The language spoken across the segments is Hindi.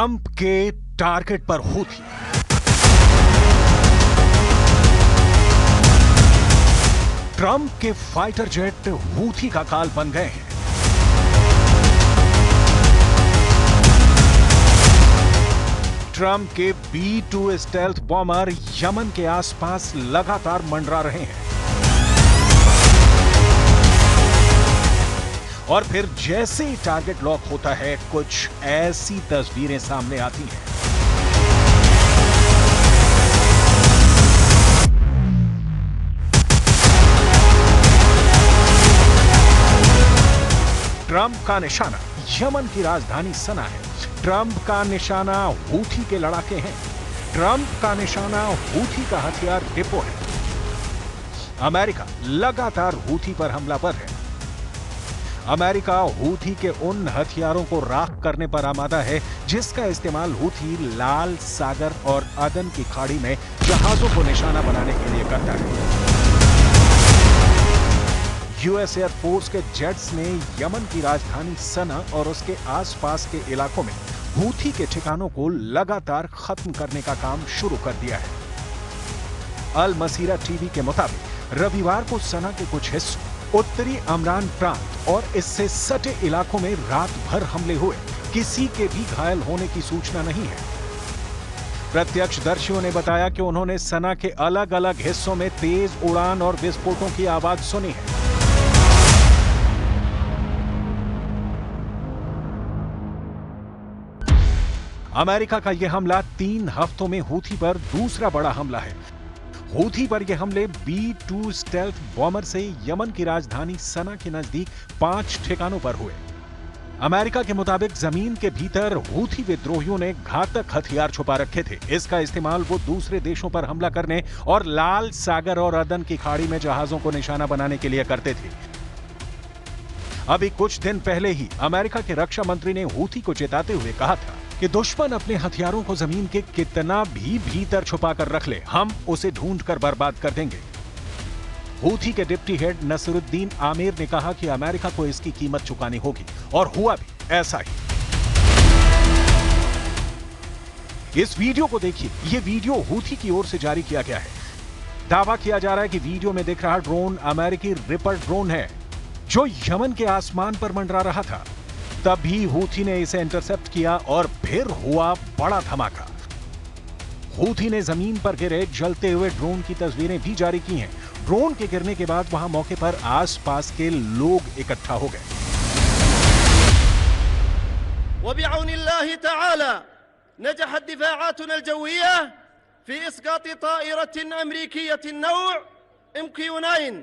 ट्रंप के टारगेट पर हूथी। ट्रंप के फाइटर जेट हूथी का काल बन गए हैं। ट्रंप के B-2 स्टेल्थ बॉमर यमन के आसपास लगातार मंडरा रहे हैं और फिर जैसे ही टारगेट लॉक होता है, कुछ ऐसी तस्वीरें सामने आती हैं। ट्रंप का निशाना यमन की राजधानी सना है। ट्रंप का निशाना हूथी के लड़ाके हैं। ट्रंप का निशाना हूथी का हथियार डिपो है। अमेरिका लगातार हूथी पर हमलावर है। अमेरिका हूथी के उन हथियारों को राख करने पर आमादा है जिसका इस्तेमाल हूथी लाल सागर और अदन की खाड़ी में जहाजों को निशाना बनाने के लिए करता है। यूएस एयरफोर्स के जेट्स ने यमन की राजधानी सना और उसके आसपास के इलाकों में हूथी के ठिकानों को लगातार खत्म करने का काम शुरू कर दिया है। अल मसीरा टीवी के मुताबिक रविवार को सना के कुछ हिस्सों, उत्तरी अमरान प्रांत और इससे सटे इलाकों में रात भर हमले हुए। किसी के भी घायल होने की सूचना नहीं है। प्रत्यक्षदर्शियों ने बताया कि उन्होंने सना के अलग अलग हिस्सों में तेज उड़ान और विस्फोटों की आवाज सुनी है। अमेरिका का यह हमला 3 हफ्तों में हूथी पर दूसरा बड़ा हमला है। हूथी पर यह हमले B-2 स्टेल्थ बॉमर से यमन की राजधानी सना के नजदीक 5 ठिकानों पर हुए। अमेरिका के मुताबिक जमीन के भीतर हूथी विद्रोहियों ने घातक हथियार छुपा रखे थे। इसका इस्तेमाल वो दूसरे देशों पर हमला करने और लाल सागर और अदन की खाड़ी में जहाजों को निशाना बनाने के लिए करते थे। अभी कुछ दिन पहले ही अमेरिका के रक्षा मंत्री ने हूथी को चेताते हुए कहा था कि दुश्मन अपने हथियारों को जमीन के कितना भी भीतर छुपा कर रख ले, हम उसे ढूंढ कर बर्बाद कर देंगे। हूथी के डिप्टी हेड नसरुद्दीन आमिर ने कहा कि अमेरिका को इसकी कीमत चुकानी होगी और हुआ भी ऐसा ही। इस वीडियो को देखिए। यह वीडियो हूथी की ओर से जारी किया गया है। दावा किया जा रहा है कि वीडियो में दिख रहा ड्रोन अमेरिकी रिपर ड्रोन है जो यमन के आसमान पर मंडरा रहा था। तभी हूथी ने इसे इंटरसेप्ट किया और फिर हुआ बड़ा धमाका। हूथी ने जमीन पर गिरे जलते हुए ड्रोन की तस्वीरें भी जारी की हैं। ड्रोन के गिरने के बाद वहां मौके पर आसपास के लोग इकट्ठा हो गए। वबिअउनिल्लाहि तआला नजहत दिफाआतुना अल-जव्विय्या फी इस्कात ताइरतिन अमरीकियतिन नौ' MQ-9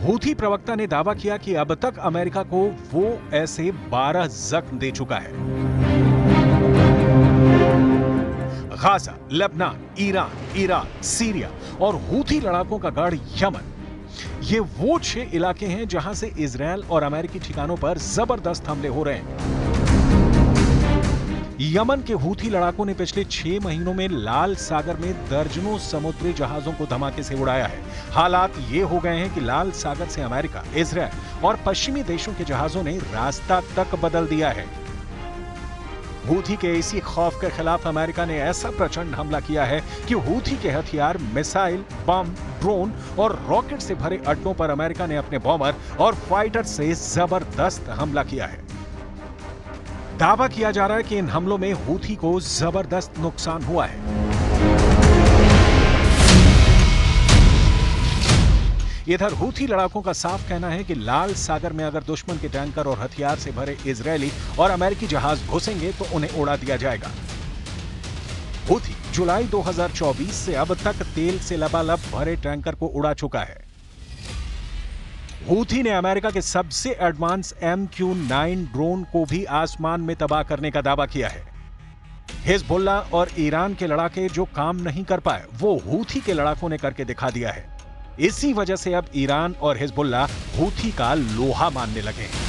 हूथी प्रवक्ता ने दावा किया कि अब तक अमेरिका को वो ऐसे 12 जख्म दे चुका है। Gaza, Lebanon, Iran, Iraq, Syria और हूथी लड़ाकों का गढ़ यमन, ये वो 6 इलाके हैं जहां से इजरायल और अमेरिकी ठिकानों पर जबरदस्त हमले हो रहे हैं। यमन के हूथी लड़ाकों ने पिछले 6 महीनों में लाल सागर में दर्जनों समुद्री जहाजों को धमाके से उड़ाया है। हालात ये हो गए हैं कि लाल सागर से अमेरिका, इजरायल और पश्चिमी देशों के जहाजों ने रास्ता तक बदल दिया है। हूथी के इसी खौफ के खिलाफ अमेरिका ने ऐसा प्रचंड हमला किया है कि हूथी के हथियार, मिसाइल, बम, ड्रोन और रॉकेट से भरे अड्डों पर अमेरिका ने अपने बॉमर और फाइटर से जबरदस्त हमला किया है। दावा किया जा रहा है कि इन हमलों में हूथी को जबरदस्त नुकसान हुआ है। इधर हूथी लड़ाकों का साफ कहना है कि लाल सागर में अगर दुश्मन के टैंकर और हथियार से भरे इजरायली और अमेरिकी जहाज घुसेंगे तो उन्हें उड़ा दिया जाएगा। हूथी जुलाई 2024 से अब तक तेल से लबालब भरे टैंकर को उड़ा चुका है। हूथी ने अमेरिका के सबसे एडवांस MQ-9 ड्रोन को भी आसमान में तबाह करने का दावा किया है। हिजबुल्ला और ईरान के लड़ाके जो काम नहीं कर पाए वो हूथी के लड़ाकों ने करके दिखा दिया है। इसी वजह से अब ईरान और हिजबुल्ला हूथी का लोहा मानने लगे हैं।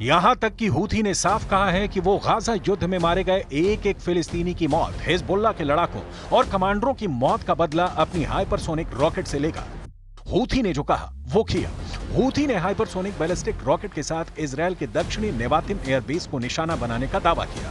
यहां तक कि हूथी ने साफ कहा है कि वो गाजा युद्ध में मारे गए एक एक फिलिस्तीनी की मौत, हिजबुल्ला के लड़ाकों और कमांडरों की मौत का बदला अपनी हाइपरसोनिक रॉकेट से लेगा। हूथी ने जो कहा वो किया। हूथी ने हाइपरसोनिक बैलिस्टिक रॉकेट के साथ इजरायल के दक्षिणी नेवातिम एयरबेस को निशाना बनाने का दावा किया।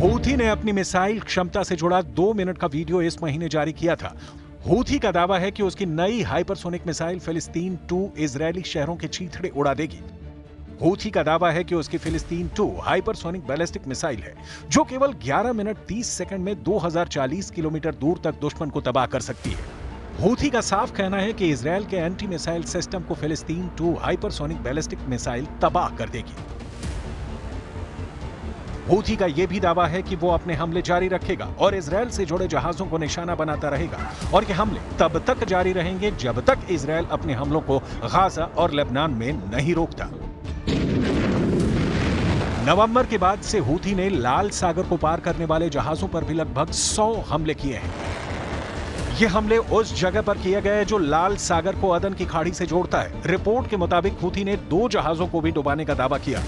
हूथी ने अपनी मिसाइल क्षमता से जुड़ा 2 मिनट का वीडियो इस महीने जारी किया था। हूथी का दावा है कि उसकी नई हाइपरसोनिक मिसाइल फिलिस्तीन 2 इजरायली शहरों के चीथड़े उड़ा देगी। हूथी का दावा है कि उसकी फिलिस्तीन 2 हाइपरसोनिक बैलिस्टिक मिसाइल है जो केवल 11 मिनट 30 सेकंड में 2040 किलोमीटर दूर तक दुश्मन को तबाह कर सकती है। हूथी का साफ कहना है कि इजरायल के एंटी मिसाइल सिस्टम को फिलिस्तीन 2 हाइपरसोनिक बैलिस्टिक मिसाइल तबाह कर देगी। हूथी का यह भी दावा है कि वो अपने हमले जारी रखेगा और इजरायल से जुड़े जहाजों को निशाना बनाता रहेगा और ये हमले तब तक जारी रहेंगे जब तक इजरायल अपने हमलों को गाजा और लेबनान में नहीं रोकता। नवंबर के बाद से हूथी ने लाल सागर को पार करने वाले जहाजों पर भी लगभग 100 हमले किए हैं। ये हमले उस जगह पर किए गए जो लाल सागर को अदन की खाड़ी से जोड़ता है। रिपोर्ट के मुताबिक हूथी ने 2 जहाजों को भी डुबाने का दावा किया,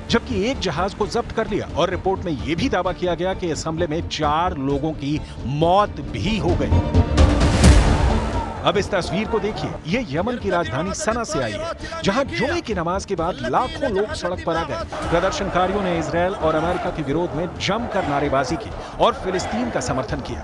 जबकि एक जहाज को जब्त कर लिया और रिपोर्ट में यह भी दावा किया गया कि इस हमले में 4 लोगों की मौत भी हो गई। अब इस तस्वीर को देखिए, ये यमन की राजधानी सना से आई है, जहां जुमे की नमाज के बाद लाखों लोग सड़क पर आ गए। प्रदर्शनकारियों ने इजरायल और अमेरिका के विरोध में जमकर नारेबाजी की और फिलिस्तीन का समर्थन किया।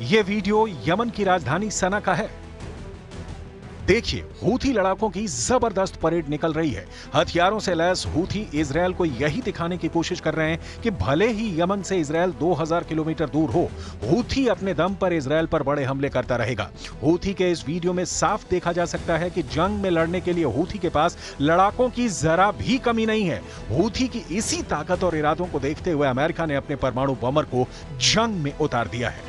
ये वीडियो यमन की राजधानी सना का है। देखिए, हूथी लड़ाकों की जबरदस्त परेड निकल रही है। हथियारों से लैस हूथी इजरायल को यही दिखाने की कोशिश कर रहे हैं कि भले ही यमन से इजरायल 2000 किलोमीटर दूर हो, हूथी अपने दम पर इजरायल पर बड़े हमले करता रहेगा। हूथी के इस वीडियो में साफ देखा जा सकता है कि जंग में लड़ने के लिए हूथी के पास लड़ाकों की जरा भी कमी नहीं है। हूथी की इसी ताकत और इरादों को देखते हुए अमेरिका ने अपने परमाणु बमर को जंग में उतार दिया है।